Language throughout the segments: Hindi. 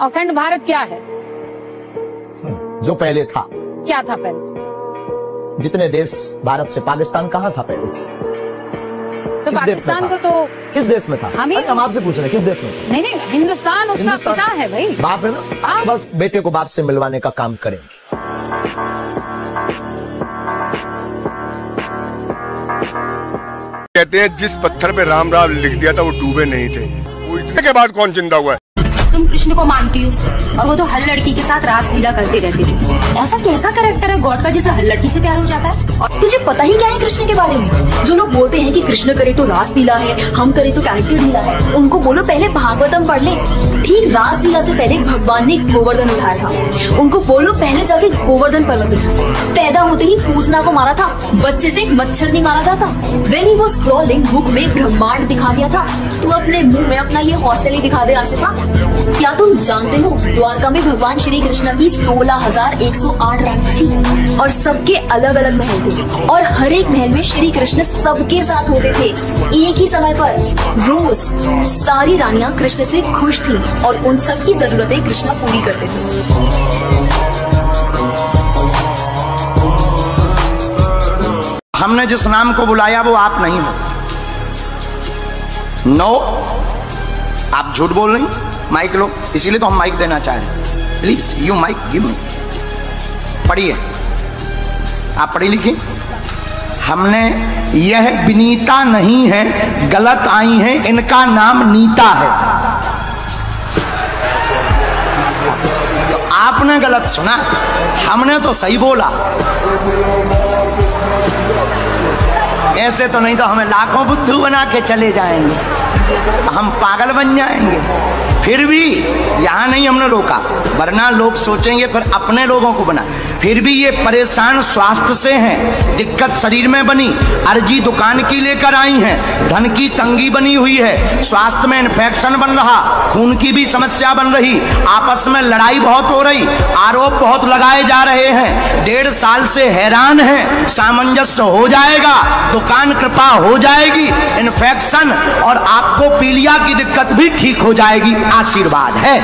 अखंड भारत क्या है? जो पहले था। क्या था पहले? जितने देश भारत से, पाकिस्तान कहाँ था पहले? तो पाकिस्तान को तो किस देश में था? हम आपसे पूछ रहे हैं किस देश में था? नहीं, हिंदुस्तान उसका पिता है भाई। बाप है ना, बस बेटे को बाप से मिलवाने का काम करेंगे। कहते हैं जिस पत्थर पे राम राम लिख दिया था वो डूबे नहीं थे, वो इतने के बाद कौन जिंदा हुआ है? तुम कृष्ण को मानती हो और वो तो हर लड़की के साथ रासलीला करते रहते थे। ऐसा कैसा कैरेक्टर है गॉड का जिसे हर लड़की से प्यार हो जाता है? और तुझे पता ही क्या है कृष्ण के बारे में? जो लोग बोलते हैं कि कृष्ण करे तो रासलीला है, हम करे तो कैरेक्टर ढीला है, उनको बोलो पहले भागवतम पढ़ ले। ठीक रासलीला से पहले भगवान ने गोवर्धन उठाया था। उनको बोलो पहले जाके गोवर्धन पर्वत उठाया। पैदा होते ही पूतना को मारा था, बच्चे से एक मच्छर नहीं मारा जाता। When he was crawling, book में ब्रह्मांड दिखा दिया था। तू अपने मुंह में अपना ये हौसले ही दिखा दे आसिफा। क्या तुम जानते हो द्वारका में भगवान श्री कृष्ण की 16,108 रानी थी और सबके अलग अलग महल थे और हर एक महल में श्री कृष्ण सबके साथ होते थे एक ही समय पर। रोज सारी रानियां कृष्ण से खुश थी और उन सबकी जरूरतें कृष्ण पूरी करते थे। हमने जिस नाम को बुलाया वो आप नहीं हो। नो, आप झूठ बोल रही। माइक लो, इसीलिए तो हम माइक देना चाह रहे हैं। Please you mic give me. पढ़िए, आप पढ़ी लिखी। हमने, यह विनीता नहीं है, गलत आई है, इनका नाम नीता है। तो आपने गलत सुना, हमने तो सही बोला। ऐसे तो नहीं तो हमें लाखों बुद्धू बना के चले जाएंगे, हम पागल बन जाएंगे। फिर भी यहाँ नहीं हमने रोका, वरना लोग सोचेंगे फिर अपने लोगों को बना। फिर भी ये परेशान स्वास्थ्य से हैं, दिक्कत शरीर में बनी, अर्जी दुकान की लेकर आई हैं, धन की तंगी बनी हुई है, स्वास्थ्य में इन्फेक्शन बन रहा, खून की भी समस्या बन रही, आपस में लड़ाई बहुत हो रही, आरोप बहुत लगाए जा रहे हैं, 1.5 साल से हैरान हैं। सामंजस्य हो जाएगा, दुकान कृपा हो जाएगी, इन्फेक्शन और आपको पीलिया की दिक्कत भी ठीक हो जाएगी। आशीर्वाद है।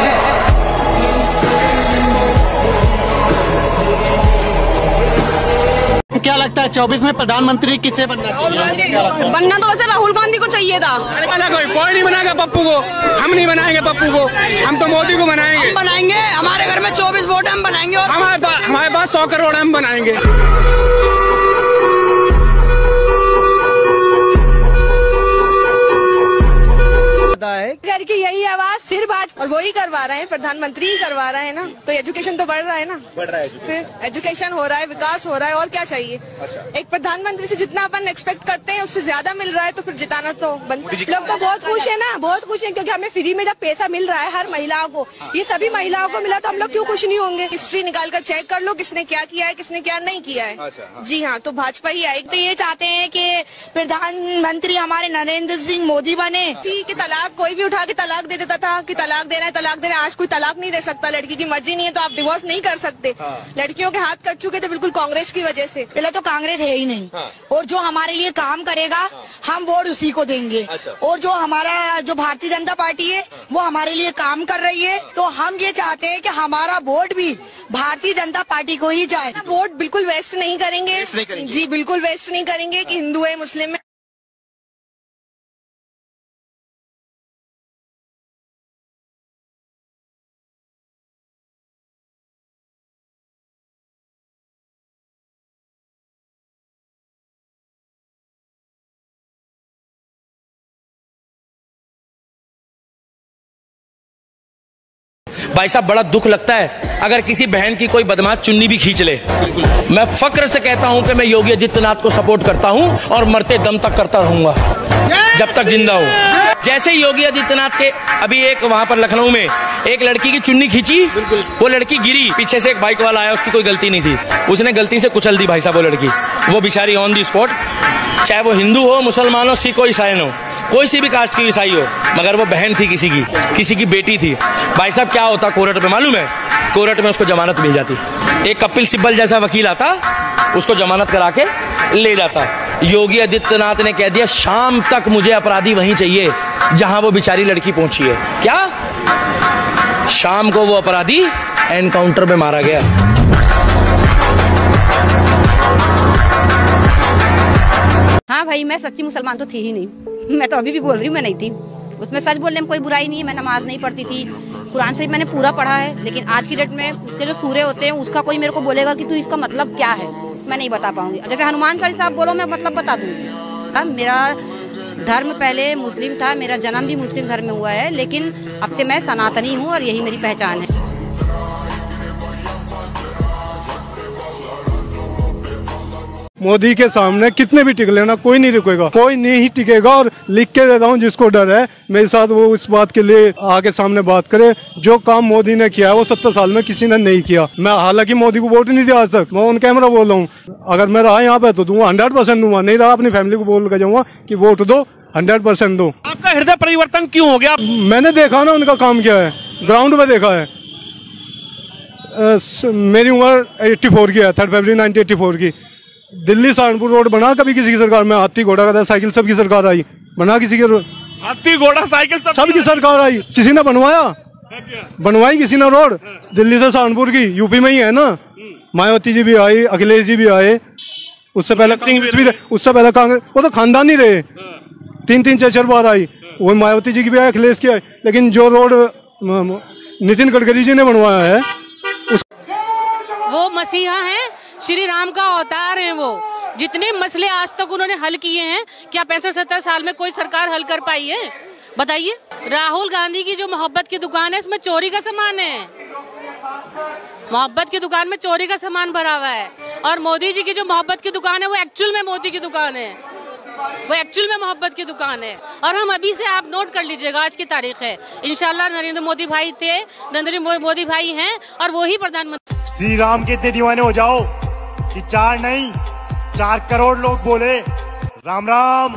क्या लगता है 24 में प्रधानमंत्री किसे बनना चाहिए? बनना तो वैसे राहुल गांधी को चाहिए था। कोई नहीं बनाएगा पप्पू को, हम नहीं बनाएंगे पप्पू को, हम तो मोदी को बनाएंगे। हम बनाएंगे, हमारे घर में 24 वोट हम बनाएंगे और हमारे पास 100 करोड़ हम बनाएंगे। घर की यही आवाज फिर बात, और वही करवा रहे हैं, प्रधानमंत्री ही करवा रहे हैं ना। तो एजुकेशन तो बढ़ रहा है ना, बढ़ रहा है, फिर एजुकेशन हो रहा है, विकास हो रहा है, और क्या चाहिए। अच्छा। एक प्रधानमंत्री से जितना अपन एक्सपेक्ट करते हैं उससे ज्यादा मिल रहा है, तो फिर जिताना तो बनता है। लोग तो बहुत खुश है ना, बहुत खुश है, क्योंकि हमें फ्री में जब पैसा मिल रहा है हर महिलाओं को, ये सभी महिलाओं को मिला, तो हम लोग क्यों खुश नहीं होंगे। हिस्ट्री निकाल कर चेक कर लो किसने क्या किया है, किसने क्या नहीं किया है। जी हाँ, तो भाजपा ही आएगी। तो ये चाहते हैं कि प्रधानमंत्री हमारे नरेंद्र सिंह मोदी बने। कि तलाक कोई भी उठा के तलाक दे देता था कि तलाक देना है, तलाक देना है। आज कोई तलाक नहीं दे सकता, लड़की की मर्जी नहीं है तो आप डिवोर्स नहीं कर सकते। लड़कियों के हाथ कट चुके थे बिल्कुल कांग्रेस की वजह से। पहले तो कांग्रेस है ही नहीं, और जो हमारे लिए काम करेगा हम वोट उसी को देंगे। और जो हमारा जो भारतीय जनता पार्टी है वो हमारे लिए काम कर रही है, तो हम ये चाहते हैं कि हमारा वोट भी भारतीय जनता पार्टी को ही जाए। वोट बिल्कुल वेस्ट नहीं करेंगे, जी बिल्कुल वेस्ट नहीं करेंगे कि हिंदू है मुस्लिम है। भाई साहब बड़ा दुख लगता है अगर किसी बहन की कोई बदमाश चुन्नी भी खींच ले। मैं फक्र से कहता हूं कि मैं योगी आदित्यनाथ को सपोर्ट करता हूं और मरते दम तक करता रहूंगा जब तक जिंदा हूं। जैसे योगी आदित्यनाथ के अभी एक वहां पर लखनऊ में एक लड़की की चुन्नी खींची, वो लड़की गिरी, पीछे से एक बाइक वाला आया, उसकी कोई गलती नहीं थी, उसने गलती से कुचल दी भाई साहब वो लड़की, वो बेचारी ऑन दी स्पॉट। चाहे वो हिंदू हो, मुसलमान हो, सिख हो, ईसाई हो, कोई सी भी कास्ट की ईसाई हो, मगर वो बहन थी किसी की बेटी थी। भाई साहब क्या होता कोर्ट में मालूम है? कोर्ट में उसको जमानत मिल जाती, एक कपिल सिब्बल जैसा वकील आता, उसको जमानत करा के ले जाता। योगी आदित्यनाथ ने कह दिया शाम तक मुझे अपराधी वहीं चाहिए जहां वो बेचारी लड़की पहुंची है। क्या शाम को वो अपराधी एनकाउंटर में मारा गया। हाँ भाई, मैं सच्ची मुसलमान तो थी ही नहीं। मैं तो अभी भी बोल रही हूँ, मैं नहीं थी। उसमें सच बोलने में कोई बुराई नहीं है। मैं नमाज नहीं पढ़ती थी, कुरान शरीफ मैंने पूरा पढ़ा है, लेकिन आज की डेट में उसके जो सूरे होते हैं उसका कोई मेरे को बोलेगा कि तू इसका मतलब क्या है, मैं नहीं बता पाऊंगी। जैसे हनुमान चालीसा आप बोलो, मैं मतलब बता दूंगी। मेरा धर्म पहले मुस्लिम था, मेरा जन्म भी मुस्लिम धर्म में हुआ है, लेकिन अब से मैं सनातनी हूँ और यही मेरी पहचान है। मोदी के सामने कितने भी टिक लेना, कोई नहीं रुकेगा, कोई नहीं टिकेगा। और लिख के देता हूँ, जिसको डर है मेरे साथ वो इस बात के लिए आके सामने बात करे। जो काम मोदी ने किया है वो 70 साल में किसी ने नहीं किया। मैं हालांकि मोदी को वोट नहीं दिया आज तक, मैं ऑन कैमरा बोल रहा हूँ। अगर मैं रहा यहाँ पे तो दूंगा, 100% दूंगा। नहीं रहा अपनी फैमिली को बोल के जाऊंगा कि वोट दो, 100% दो। आपका हृदय परिवर्तन क्यों हो गया? मैंने देखा ना उनका काम क्या है, ग्राउंड पे देखा है। मेरी उम्र 84 की है, 3 फरवरी 1984 की। दिल्ली सहारनपुर रोड बना कभी किसी की सरकार में? हाथी घोड़ा का साइकिल सबकी सरकार आई, बना किसी के? हाथी घोड़ा साइकिल सबकी सरकार आई, किसी ने बनवाया? बनवाई किसी ने रोड? दिल्ली से सहारनपुर की, यूपी में ही है ना। मायावती जी भी आई, अखिलेश जी भी आए, उससे पहले कांग्रेस भी, उससे पहले कांग्रेस, वो तो खानदानी रहे। 3-3 4 बार आई, वो मायावती जी की भी आई, अखिलेश की आई। लेकिन जो रोड नितिन गडकरी जी ने बनवाया है, वो मसीहा हैं, श्री राम का अवतार हैं। वो जितने मसले आज तक उन्होंने हल किए हैं, क्या 65-70 साल में कोई सरकार हल कर पाई है? बताइए। राहुल गांधी की जो मोहब्बत की दुकान है, इसमें चोरी का सामान है। मोहब्बत की दुकान में चोरी का सामान भरा हुआ है। और मोदी जी की जो मोहब्बत की दुकान है, वो एक्चुअल में मोदी की दुकान है, वो एक्चुअल में मोहब्बत की दुकान है। और हम अभी से, आप नोट कर लीजिएगा, आज की तारीख है, इंशाल्लाह नरेंद्र मोदी भाई थे, नरेंद्र मोदी भाई हैं और वो ही प्रधानमंत्री। श्री राम के इतने दीवाने हो जाओ कि 4 नहीं 4 करोड़ लोग बोले राम राम।